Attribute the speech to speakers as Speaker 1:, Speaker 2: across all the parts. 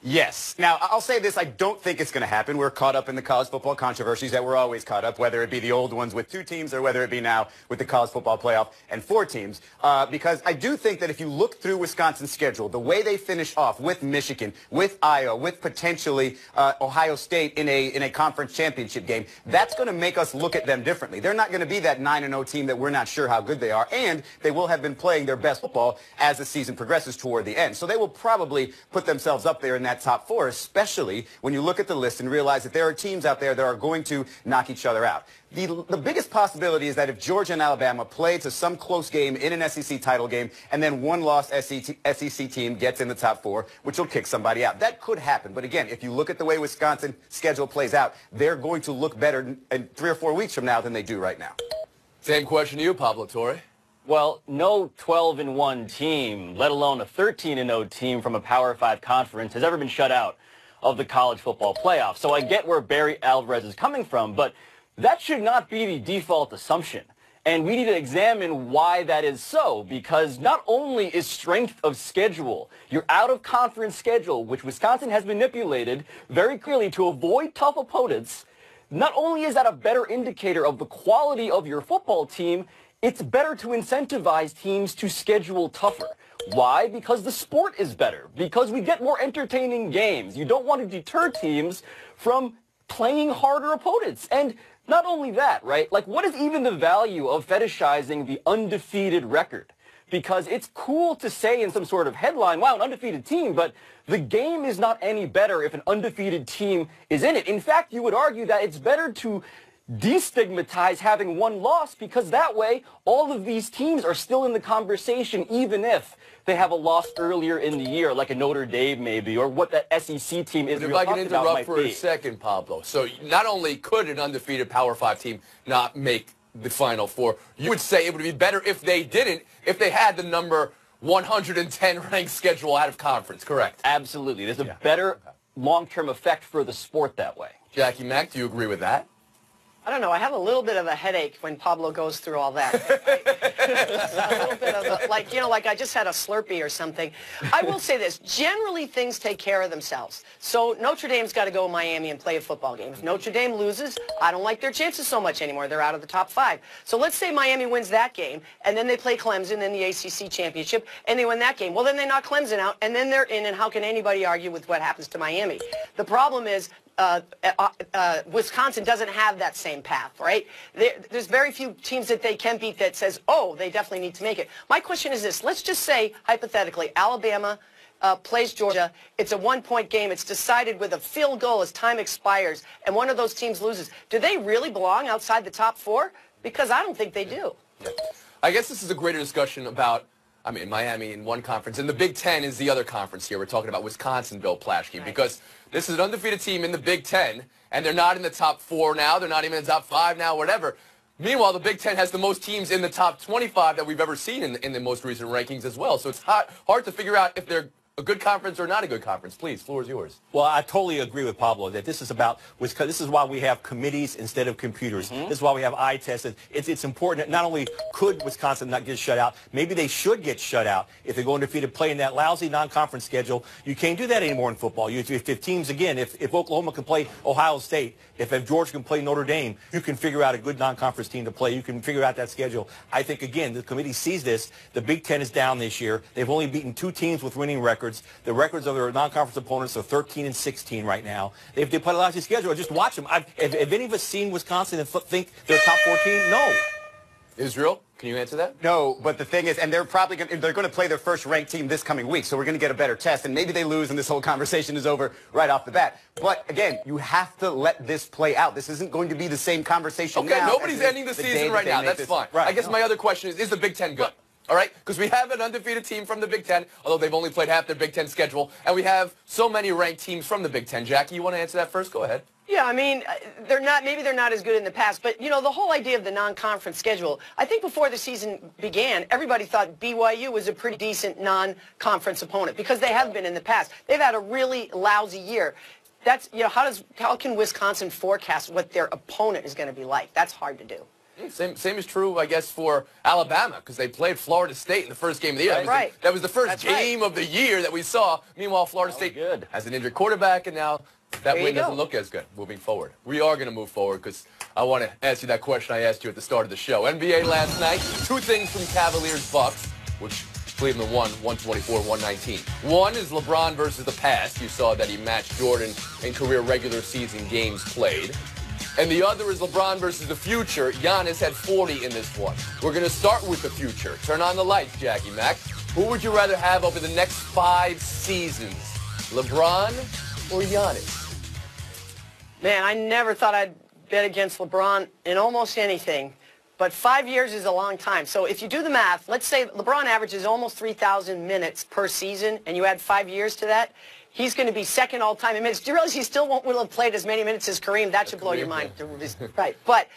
Speaker 1: Yes. Now, I'll say this. I don't think it's going to happen. We're caught up in the college football controversies that we're always caught up, whether it be the old ones with 2 teams or whether it be now with the college football playoff and 4 teams. Because I do think that if you look through Wisconsin's schedule, the way they finish off with Michigan, with Iowa, with potentially Ohio State in a conference championship game, that's going to make us look at them differently. They're not going to be that 9-0 team that we're not sure how good they are, and they will have been playing their best football as the season progresses toward the end. So they will probably put themselves up there in that top 4, especially when you look at the list and realize that there are teams out there that are going to knock each other out. The biggest possibility is that if Georgia and Alabama play to some close game in an SEC title game and then one lost SEC team gets in the top 4, which will kick somebody out. That could happen. But again, if you look at the way Wisconsin's schedule plays out, they're going to look better in 3 or 4 weeks from now than they do right now.
Speaker 2: Same question to you, Pablo Torre.
Speaker 3: Well, no 12-1 team, let alone a 13-0 team from a Power 5 conference, has ever been shut out of the college football playoff. So I get where Barry Alvarez is coming from, but that should not be the default assumption. And we need to examine why that is so, because not only is strength of schedule, your out-of-conference schedule, which Wisconsin has manipulated very clearly to avoid tough opponents, not only is that a better indicator of the quality of your football team, it's better to incentivize teams to schedule tougher. Why? Because the sport is better. Because we get more entertaining games. You don't want to deter teams from playing harder opponents. And not only that, right? Like, what is even the value of fetishizing the undefeated record? Because it's cool to say in some sort of headline, wow, an undefeated team, but the game is not any better if an undefeated team is in it. In fact, you would argue that it's better to destigmatize having one loss, because that way all of these teams are still in the conversation, even if they have a loss earlier in the year, like a Notre Dame maybe, or what that SEC team is.
Speaker 2: If I can interrupt for a second, Pablo. So not only could an undefeated Power 5 team not make the Final Four, you would say it would be better if they didn't, if they had the number 110 ranked schedule out of conference, correct?
Speaker 3: Absolutely. There's a better long-term effect for the sport that way.
Speaker 2: Jackie Mack, do you agree with that?
Speaker 4: I don't know. I have a little bit of a headache when Pablo goes through all that. A little bit of a, like, you know, like I just had a Slurpee or something. I will say this. Generally, things take care of themselves. So Notre Dame's got to go to Miami and play a football game. If Notre Dame loses, I don't like their chances so much anymore. They're out of the top 5. So let's say Miami wins that game, and then they play Clemson in the ACC championship, and they win that game. Well, then they knock Clemson out, and then they're in, and how can anybody argue with what happens to Miami? The problem is, Wisconsin doesn't have that same path, right? There's very few teams that they can beat that says, oh, they definitely need to make it. My question is this. Let's just say, hypothetically, Alabama plays Georgia. It's a 1-point game. It's decided with a field goal as time expires, and one of those teams loses. Do they really belong outside the top 4? Because I don't think they do.
Speaker 2: Yeah. I guess this is a greater discussion about, I mean, Miami in one conference, and the Big Ten is the other conference here. We're talking about Wisconsin, Bill Plaschke, right, because this is an undefeated team in the Big Ten, and they're not in the top 4 now. They're not even in the top 5 now, whatever. Meanwhile, the Big Ten has the most teams in the top 25 that we've ever seen in the most recent rankings as well. So it's hard to figure out if they're a good conference or not a good conference. Please, floor is yours.
Speaker 5: Well, I totally agree with Pablo that this is about, this is why we have committees instead of computers. This is why we have eye tests. It's important that not only could Wisconsin not get shut out, maybe they should get shut out if they go undefeated playing that lousy non-conference schedule. You can't do that anymore in football. If teams, again, if Oklahoma can play Ohio State, if Georgia can play Notre Dame, you can figure out a good non-conference team to play. You can figure out that schedule. I think, again, the committee sees this. The Big Ten is down this year. They've only beaten 2 teams with winning records. The records of their non-conference opponents are 13-16 right now. If they play a lousy schedule, just watch them. Have any of us seen Wisconsin and think they're a top 4 team? No.
Speaker 2: Israel, can you answer that?
Speaker 1: No, but the thing is, and they're going to play their first ranked team this coming week, so we're going to get a better test, and maybe they lose and this whole conversation is over right off the bat. But again, you have to let this play out. This isn't going to be the same conversation now.
Speaker 2: Okay, nobody's ending the season right now. That's fine. Right. I guess my other question is the Big Ten good? All right, because we have an undefeated team from the Big Ten, although they've only played half their Big Ten schedule, and we have so many ranked teams from the Big Ten. Jackie, you want to answer that first? Go ahead.
Speaker 4: Yeah, I mean, maybe they're not as good in the past, but, you know, the whole idea of the non-conference schedule, I think before the season began, everybody thought BYU was a pretty decent non-conference opponent because they have been in the past. They've had a really lousy year. That's, you know, how can Wisconsin forecast what their opponent is going to be like? That's hard to do.
Speaker 2: Same is true, I guess, for Alabama, because they played Florida State in the first game of the year. That was the first game of the year that we saw. Meanwhile, Florida State has an injured quarterback, and now that win doesn't look as good moving forward. We are going to move forward because I want to ask you that question I asked you at the start of the show. NBA last night, 2 things from Cavaliers-Bucks, which Cleveland won 124-119. One is LeBron versus the past. You saw that he matched Jordan in career regular season games played. And the other is LeBron versus the future. Giannis had 40 in this one. We're going to start with the future. Turn on the lights, Jackie Mack. Who would you rather have over the next 5 seasons, LeBron or Giannis?
Speaker 4: Man, I never thought I'd bet against LeBron in almost anything. But 5 years is a long time. So if you do the math, let's say LeBron averages almost 3,000 minutes per season, and you add 5 years to that, he's going to be second all-time in minutes. Do you realize he still won't have played as many minutes as Kareem? That should blow your mind. Right. But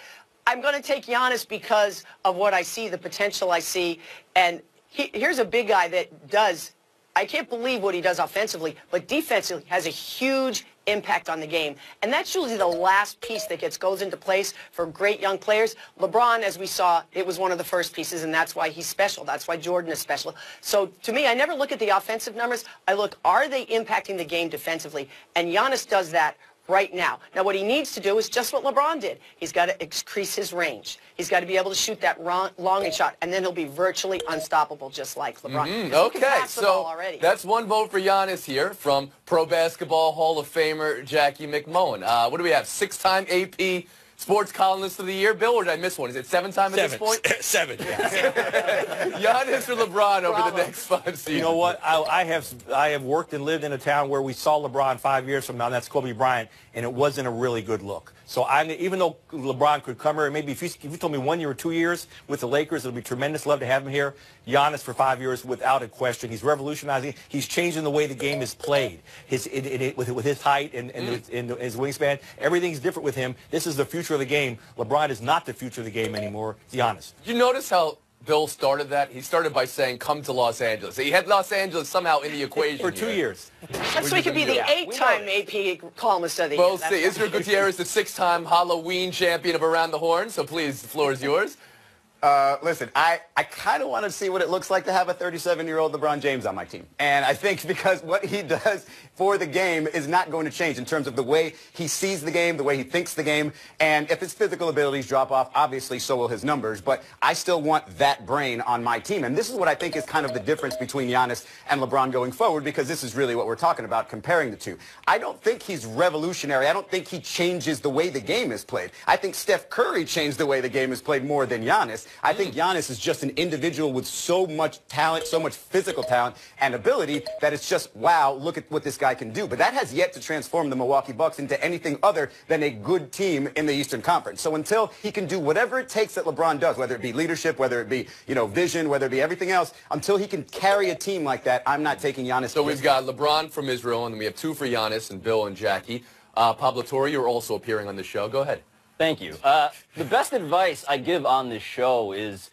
Speaker 4: I'm going to take Giannis because of what I see, the potential I see. And here's a big guy that does, I can't believe what he does offensively, but defensively has a huge impact on the game. And that's usually the last piece that goes into place for great young players. LeBron, as we saw, it was one of the first pieces, and that's why he's special. That's why Jordan is special. So to me, I never look at the offensive numbers. I look, are they impacting the game defensively? And Giannis does that right now. Now, what he needs to do is just what LeBron did. He's got to increase his range. He's got to be able to shoot that long shot, and then he'll be virtually unstoppable, just like LeBron.
Speaker 2: Okay, so that's one vote for Giannis here from Pro Basketball Hall of Famer Jackie McMullen. What do we have? 6-time AP Sports Columnist of the Year, Bill, or did I miss one? Is it 7-time at this point?
Speaker 5: 7.
Speaker 2: Giannis or LeBron over the next 5 seasons?
Speaker 5: You know what? I have worked and lived in a town where we saw LeBron 5 years from now, and that's Kobe Bryant, and it wasn't a really good look. So even though LeBron could come here, maybe if you told me 1 year or 2 years with the Lakers, it would be tremendous. Love to have him here. Giannis for 5 years, without a question. He's revolutionizing. He's changing the way the game is played. With his height and his wingspan, everything's different with him. This is the future of the game. LeBron is not the future of the game anymore. It's Giannis.
Speaker 2: Did you notice how Bill started that? He started by saying, come to Los Angeles. He had Los Angeles somehow in the equation.
Speaker 5: For 2 years.
Speaker 4: So he could be the 8-time AP columnist of the year.
Speaker 2: We'll see. Israel Gutierrez, the 6-time Halloween champion of Around the Horn. So please, the floor is yours.
Speaker 1: Listen, I kind of want to see what it looks like to have a 37-year-old LeBron James on my team. And I think because what he does for the game is not going to change in terms of the way he sees the game, the way he thinks the game. And if his physical abilities drop off, obviously so will his numbers. But I still want that brain on my team. And this is what I think is kind of the difference between Giannis and LeBron going forward, because this is really what we're talking about, comparing the two. I don't think he's revolutionary. I don't think he changes the way the game is played. I think Steph Curry changed the way the game is played more than Giannis. I think Giannis is just an individual with so much talent, so much physical talent and ability that it's just, wow, look at what this guy can do. But that has yet to transform the Milwaukee Bucks into anything other than a good team in the Eastern Conference. So until he can do whatever it takes that LeBron does, whether it be leadership, whether it be, vision, whether it be everything else, until he can carry a team like that, I'm not taking Giannis.
Speaker 2: So we've got LeBron from Israel, and then we have 2 for Giannis and Bill and Jackie. Pablo Torre, you're also appearing on the show. Go ahead.
Speaker 3: Thank you. The best advice I give on this show is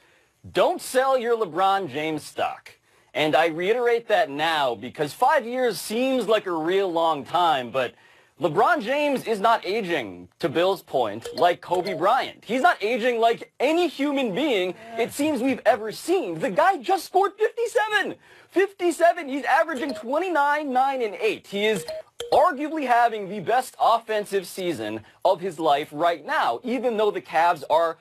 Speaker 3: don't sell your LeBron James stock. And I reiterate that now because 5 years seems like a real long time, but LeBron James is not aging, to Bill's point, like Kobe Bryant. He's not aging like any human being it seems we've ever seen. The guy just scored 57. 57. He's averaging 29, 9, and 8. He is arguably having the best offensive season of his life right now, even though the Cavs are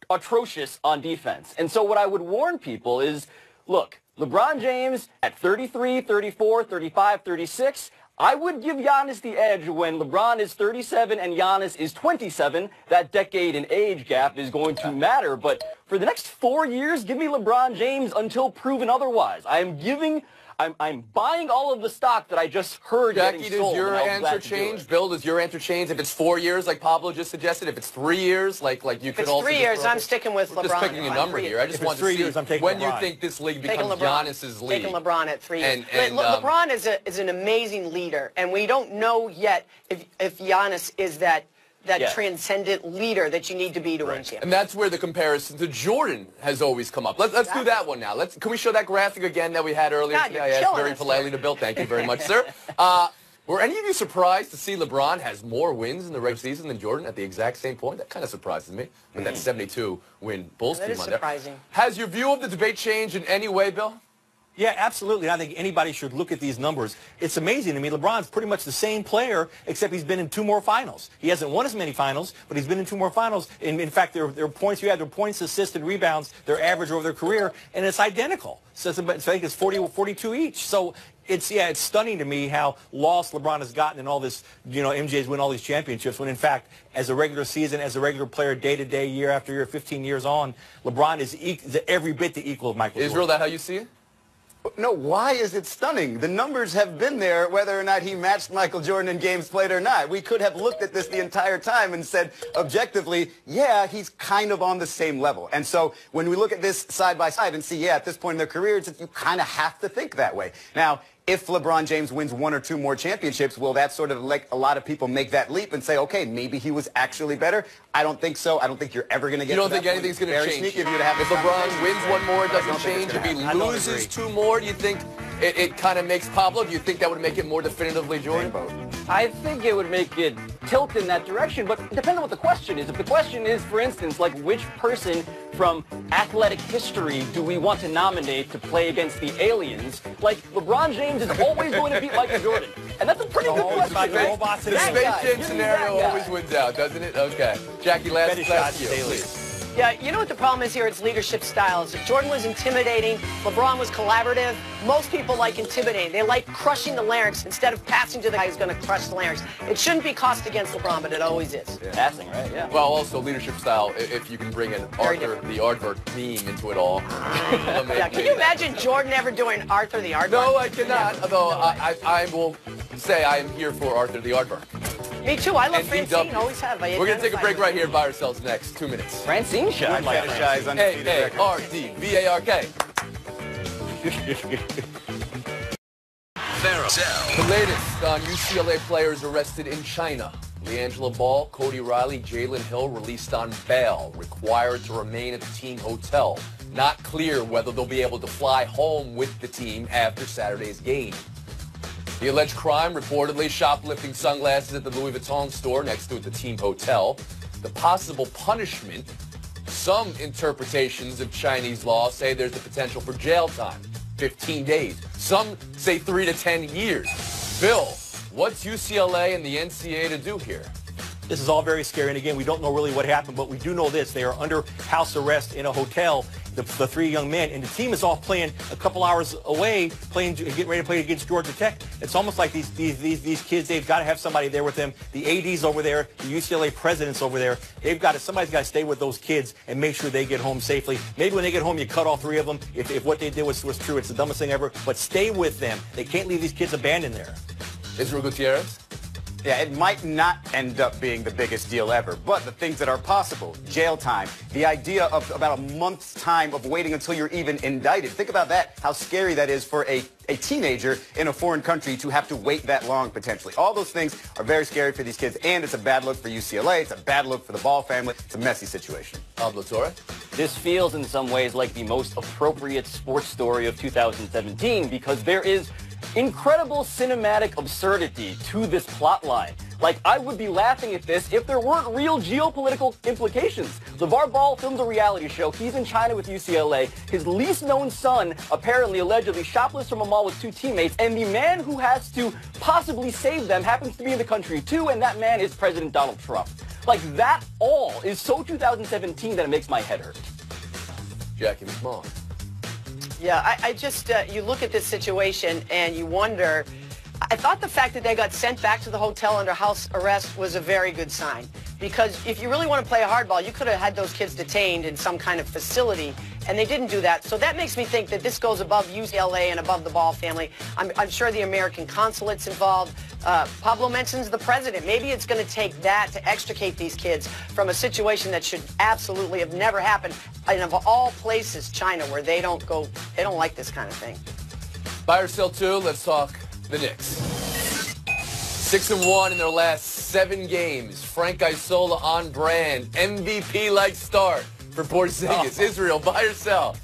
Speaker 3: atrocious on defense. And so what I would warn people is, look, LeBron James at 33, 34, 35, 36, I would give Giannis the edge when LeBron is 37 and Giannis is 27. That decade in age gap is going to matter. But for the next 4 years, give me LeBron James until proven otherwise. I'm buying all of the stock that I just heard
Speaker 2: Jackie,
Speaker 3: getting sold.
Speaker 2: Does your answer change? Bill, does your answer change if it's 4 years, like Pablo just suggested? If it's 3 years, like you could also...
Speaker 4: If it's 3 years, I'm sticking with LeBron.
Speaker 2: Just picking a number here. I just want to see when you think this league becomes Giannis's league.
Speaker 4: Taking LeBron at 3 years. LeBron is an amazing leader, and we don't know yet if Giannis is that transcendent leader that you need to be to win championships.
Speaker 2: And that's where the comparison to Jordan has always come up. Let's do that one now. Can we show that graphic again that we had earlier today? I asked very politely to Bill. Thank you very much, sir. Were any of you surprised to see LeBron has more wins in the regular season than Jordan at the exact same point? That kind of surprises me with that 72-win Bulls team on there.
Speaker 4: That is surprising.
Speaker 2: Has your view of the debate changed in any way, Bill?
Speaker 5: Yeah, absolutely. I think anybody should look at these numbers. It's amazing to me. LeBron's pretty much the same player, except he's been in 2 more finals. He hasn't won as many finals, but he's been in 2 more finals. In fact, their points, you had their points, assists, and rebounds, their average over their career, and it's identical. So I think it's 40 or 42 each. So it's stunning to me how lost LeBron has gotten in all this, MJ's win all these championships, when in fact, as a regular season, as a regular player, day to day, year after year, 15 years on, LeBron is every bit the equal of Michael Jordan.
Speaker 2: Israel, that how you see it?
Speaker 1: No, why is it stunning? The numbers have been there whether or not he matched Michael Jordan in games played or not. We could have looked at this the entire time and said objectively, yeah, he's kind of on the same level. And so when we look at this side by side and see, yeah, at this point in their careers, you kind of have to think that way. Now, if LeBron James wins 1 or 2 more championships, will that sort of like a lot of people make that leap and say, okay, maybe he was actually better? I don't think so. I don't think you're ever going to get.
Speaker 2: You don't think anything's going to change? If LeBron wins 1 more, it doesn't change. If he loses 2 more, do you think it kind of makes Pablo? Do you think that would make it more definitively Jordan?
Speaker 3: I think it would make it tilt in that direction, but depending on what the question is. If the question is, for instance, like which person from athletic history do we want to nominate to play against the aliens, like LeBron James is always going to beat Michael Jordan. And that's a pretty good question.
Speaker 2: The Space Jam scenario always wins out, doesn't it? Okay. Jackie, last to you, please.
Speaker 4: Yeah, you know what the problem is here? It's leadership styles. Jordan was intimidating. LeBron was collaborative. Most people like intimidating. They like crushing the larynx instead of passing to the guy who's going to crush the larynx. It shouldn't be cost against LeBron, but it always is.
Speaker 3: Yeah. Passing, right? Yeah.
Speaker 2: Well, also leadership style, if you can bring in Arthur the Aardvark meme into it all.
Speaker 4: Yeah, can you imagine Jordan ever doing Arthur the Aardvark?
Speaker 2: No, I cannot. Although I will say I am here for Arthur the Aardvark.
Speaker 4: Me too. I love Francine. Always have. We're
Speaker 2: going to take a break right here. Buy ourselves next. 2 minutes.
Speaker 3: Francine shot.
Speaker 2: A-A-R-D-V-A-R-K. The latest on UCLA players arrested in China. LiAngelo Ball, Cody Riley, Jalen Hill released on bail, required to remain at the team hotel. Not clear whether they'll be able to fly home with the team after Saturday's game. The alleged crime, reportedly shoplifting sunglasses at the Louis Vuitton store next to the team hotel. The possible punishment, some interpretations of Chinese law say there's the potential for jail time, 15 days. Some say 3 to 10 years. Bill, what's UCLA and the NCAA to do here?
Speaker 5: This is all very scary, and again, we don't know really what happened, but we do know this. They are under house arrest in a hotel, the 3 young men, and the team is off playing a couple hours away, getting ready to play against Georgia Tech. It's almost like these kids, they've got to have somebody there with them. The AD's over there, the UCLA president's over there. Somebody's got to stay with those kids and make sure they get home safely. Maybe when they get home, you cut all 3 of them. If what they did was true, it's the dumbest thing ever, but stay with them. They can't leave these kids abandoned there.
Speaker 2: Israel Gutierrez?
Speaker 1: Yeah, it might not end up being the biggest deal ever, but the things that are possible, jail time, the idea of about a month's time of waiting until you're even indicted. Think about that, how scary that is for a teenager in a foreign country to have to wait that long potentially. All those things are very scary for these kids, and it's a bad look for UCLA. It's a bad look for the Ball family. It's a messy situation.
Speaker 2: Pablo Torre?
Speaker 3: This feels in some ways like the most appropriate sports story of 2017 because there is incredible cinematic absurdity to this plot line. Like, I would be laughing at this if there weren't real geopolitical implications. LeVar Ball filmed a reality show. He's in China with UCLA. His least known son apparently allegedly shoplifts from a mall with 2 teammates, and the man who has to possibly save them happens to be in the country too, and that man is President Donald Trump. Like, that all is so 2017 that it makes my head hurt.
Speaker 2: Jackie McMullen.
Speaker 4: Yeah, I just, you look at this situation and you wonder, I thought the fact that they got sent back to the hotel under house arrest was a very good sign. Because if you really want to play hardball, you could have had those kids detained in some kind of facility, and they didn't do that. So that makes me think that this goes above UCLA and above the Ball family. I'm sure the American consulate's involved. Pablo mentions the president. Maybe it's going to take that to extricate these kids from a situation that should absolutely have never happened. And of all places, China, where they don't like this kind of thing.
Speaker 2: Buy or sell 2, let's talk the Knicks. 6-1 in their last 7 games. Frank Isola on brand. MVP-like start for Porzingis. Israel, buy or sell?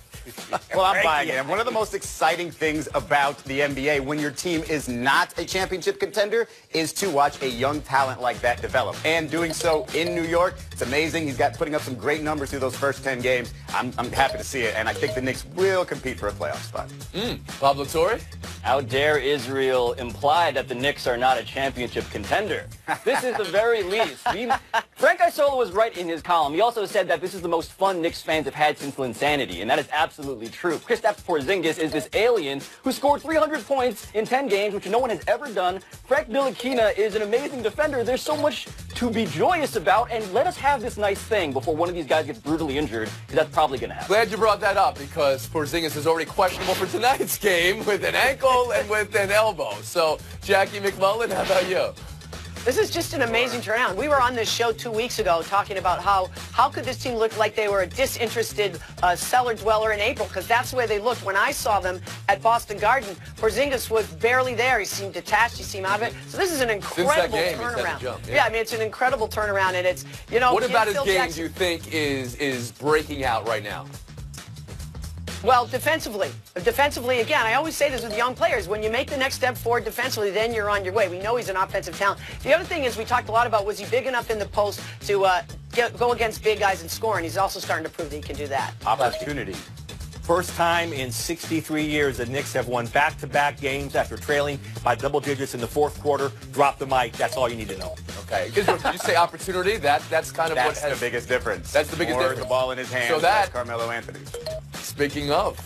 Speaker 1: Well, I'm buying it. And one of the most exciting things about the NBA when your team is not a championship contender is to watch a young talent like that develop. And doing so in New York, it's amazing. He's putting up some great numbers through those first 10 games. I'm happy to see it, and I think the Knicks will compete for a playoff spot.
Speaker 2: Pablo Torre?
Speaker 3: How dare Israel imply that the Knicks are not a championship contender? This is the very least. Frank Isola was right in his column. He also said that this is the most fun Knicks fans have had since Linsanity, and that is absolutely true. Kristaps Porzingis is this alien who scored 300 points in 10 games, which no one has ever done. Frank Ntilikina is an amazing defender. There's so much to be joyous about, and let us have this nice thing before one of these guys gets brutally injured, because that's probably going to happen.
Speaker 2: Glad you brought that up, because Porzingis is already questionable for tonight's game with an ankle and with an elbow. So, Jackie McMullen, how about you?
Speaker 4: This is just an amazing turnaround. We were on this show 2 weeks ago talking about how could this team look like they were a disinterested cellar dweller in April, because that's the way they looked. When I saw them at Boston Garden, Porzingis was barely there. He seemed detached. He seemed out of it. So this is an incredible turnaround. Yeah, I mean, it's an incredible turnaround, and it's, you know.
Speaker 2: What about his game do you think is breaking out right now?
Speaker 4: Well, defensively, again, I always say this with young players. When you make the next step forward defensively, then you're on your way. We know he's an offensive talent. The other thing is we talked a lot about, was he big enough in the post to go against big guys and score, and he's also starting to prove that he can do that.
Speaker 1: Opportunity.
Speaker 5: First time in 63 years the Knicks have won back-to-back games after trailing by double digits in the fourth quarter. Drop the mic. That's all you need to know.
Speaker 2: Okay. You say opportunity. That's kind of what has
Speaker 1: the biggest difference.
Speaker 2: That's the biggest difference.
Speaker 1: The ball in his hands.
Speaker 2: So that's
Speaker 1: Carmelo Anthony.
Speaker 2: Speaking of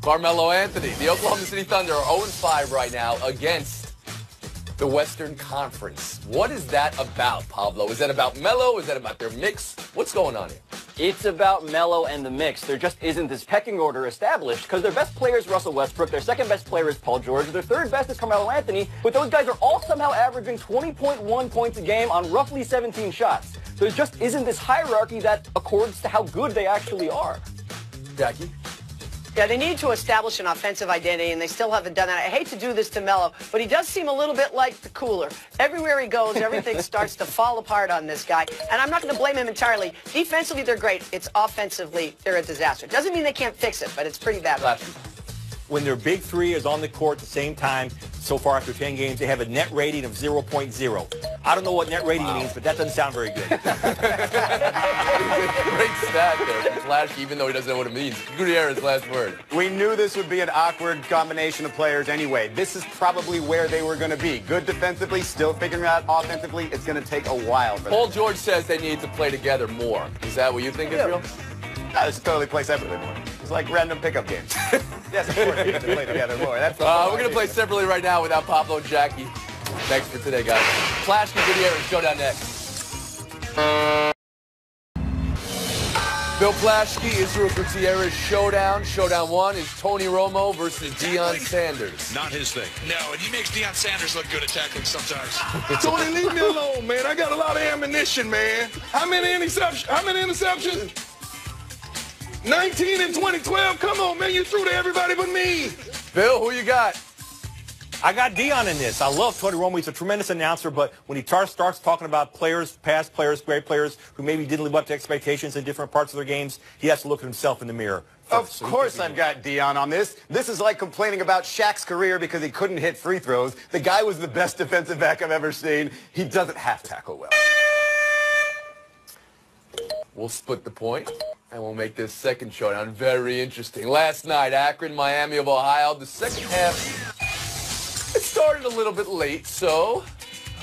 Speaker 2: Carmelo Anthony, the Oklahoma City Thunder are 0-5 right now against the Western Conference. What is that about, Pablo? Is that about Melo? Is that about their mix? What's going on here?
Speaker 3: It's about Melo and the mix. There just isn't this pecking order established, because their best player is Russell Westbrook, their second best player is Paul George, their third best is Carmelo Anthony, but those guys are all somehow averaging 20.1 points a game on roughly 17 shots. There just isn't this hierarchy that accords to how good they actually are.
Speaker 2: Jackie?
Speaker 4: Yeah, they need to establish an offensive identity, and they still haven't done that. I hate to do this to Melo, but he does seem a little bit like the cooler. Everywhere he goes, everything starts to fall apart on this guy, and I'm not going to blame him entirely. Defensively, they're great. It's offensively, they're a disaster. Doesn't mean they can't fix it, but it's pretty bad.
Speaker 5: When their big three is on the court at the same time, so far after 10 games, they have a net rating of 0.0. I don't know what net rating means, but that doesn't sound very good.
Speaker 2: Great stat there from Flash, even though he doesn't know what it means. Gutierrez, last word.
Speaker 1: We knew this would be an awkward combination of players anyway. This is probably where they were going to be. Good defensively, still figuring out offensively. It's going to take a while for them.
Speaker 2: Paul George says they need to play together more. Is that what you think, Israel?
Speaker 1: They should totally play separately more. It's like random pickup games. Yes, of course, we need to play together more. That's
Speaker 2: we're going to play separately right now without Pablo and Jackie. Thanks for today, guys. Flash and Gutierrez, showdown next. Bill Plaschke, Israel Gutierrez, showdown. Showdown 1 is Tony Romo versus Deion Sanders.
Speaker 6: Not his thing.
Speaker 7: No, and he makes Deion Sanders look good at tackling sometimes.
Speaker 6: Tony, leave me alone, man. I got a lot of ammunition, man. How many interceptions? 19 in 2012. Come on, man. You threw to everybody but me.
Speaker 2: Bill, who you got?
Speaker 5: I got Deion in this. I love Tony Romo. He's a tremendous announcer, but when he starts talking about players, past players, great players who maybe didn't live up to expectations in different parts of their games, he has to look at himself in the mirror.
Speaker 1: Of course I've got Deion on this. This is like complaining about Shaq's career because he couldn't hit free throws. The guy was the best defensive back I've ever seen. He doesn't half tackle well.
Speaker 2: We'll split the point, and we'll make this second showdown very interesting. Last night, Akron, Miami of Ohio, the second half, it started a little bit late, so...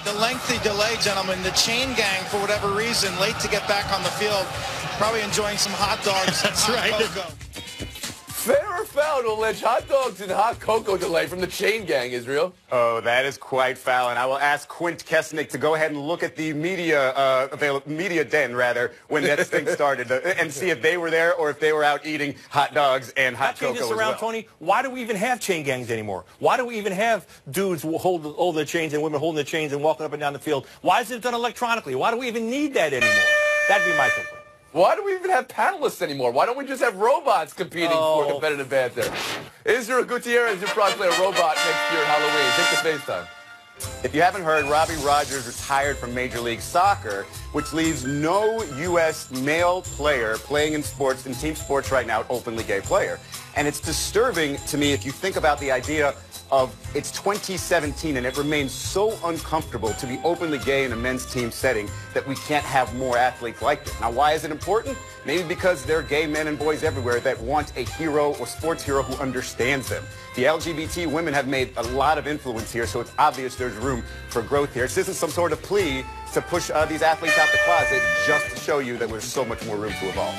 Speaker 8: The lengthy delay, gentlemen, the chain gang, for whatever reason, late to get back on the field, probably enjoying some hot dogs. That's right. Cocoa.
Speaker 2: Fair or foul to allege hot dogs and hot cocoa delay from the chain gang, Israel?
Speaker 1: Oh, that is quite foul, and I will ask Quint Kesnick to go ahead and look at the media den, when that thing started, and see if they were there or if they were out eating hot dogs and hot cocoa
Speaker 5: this
Speaker 1: as
Speaker 5: around,
Speaker 1: well.
Speaker 5: Tony. Why do we even have chain gangs anymore? Why do we even have dudes hold the chains and women holding the chains and walking up and down the field? Why is it done electronically? Why do we even need that anymore? That'd be my complaint.
Speaker 2: Why do we even have panelists anymore? Why don't we just have robots competing for competitive banter? Israel Gutierrez, you'll probably play a robot next year at Halloween. Take the FaceTime.
Speaker 1: If you haven't heard, Robbie Rogers retired from Major League Soccer, which leaves no U.S. male player playing in sports, in team sports right now, an openly gay player. And it's disturbing to me if you think about the idea of it's 2017 and it remains so uncomfortable to be openly gay in a men's team setting that we can't have more athletes like this. Now, why is it important? Maybe because there are gay men and boys everywhere that want a hero or sports hero who understands them. The LGBT women have made a lot of influence here, so it's obvious there's room for growth here. This isn't some sort of plea to push these athletes out the closet, just to show you that there's so much more room to evolve.